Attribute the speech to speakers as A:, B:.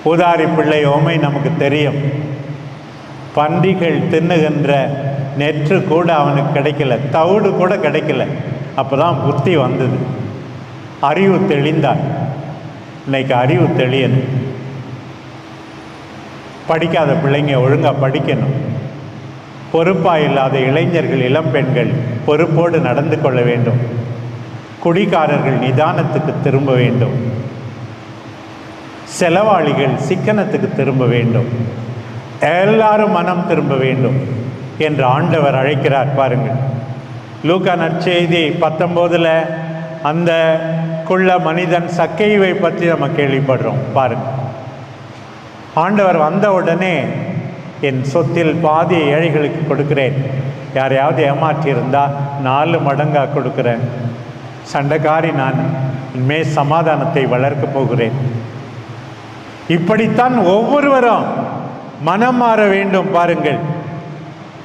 A: ஊதாரி பிள்ளை ஓமை நமக்கு தெரியும். பன்றிகள் தின்னுகின்ற நெற்று கூட அவனுக்கு கிடைக்கல, தவிடு கூட கிடைக்கல. அப்போ தான் புத்தி வந்தது, அறிவு தெளிந்தான். இன்னைக்கு அறிவு தெளியணும். படிக்காத பிள்ளைங்க ஒழுங்காக படிக்கணும். பொறுப்பாக இல்லாத இளைஞர்கள், இளம்பெண்கள் பொறுப்போடு நடந்து கொள்ள வேண்டும். குடிகாரர்கள் நிதானத்துக்கு திரும்ப வேண்டும். செலவாளிகள் சிக்கனத்துக்கு திரும்ப வேண்டும். எல்லாரும் மனம் திரும்ப வேண்டும் என்று ஆண்டவர் அழைக்கிறார். பாருங்கள், லூக்கா நற்செய்தி 19 அந்த குள்ள மனிதன் சக்கைவை பற்றி நம்ம கேள்விப்படுறோம். பாருங்கள், ஆண்டவர் வந்த உடனே என் சொத்தில் பாதி ஏழைகளுக்கு கொடுக்கிறேன், யாரையாவது ஏமாற்றியிருந்தால் 4 மடங்காக கொடுக்குறேன், சண்டைக்காரி நான், இனிமேல் சமாதானத்தை வளர்க்கப் போகிறேன். இப்படித்தான் ஒவ்வொருவரும் மனம் மாற வேண்டும். பாருங்கள்,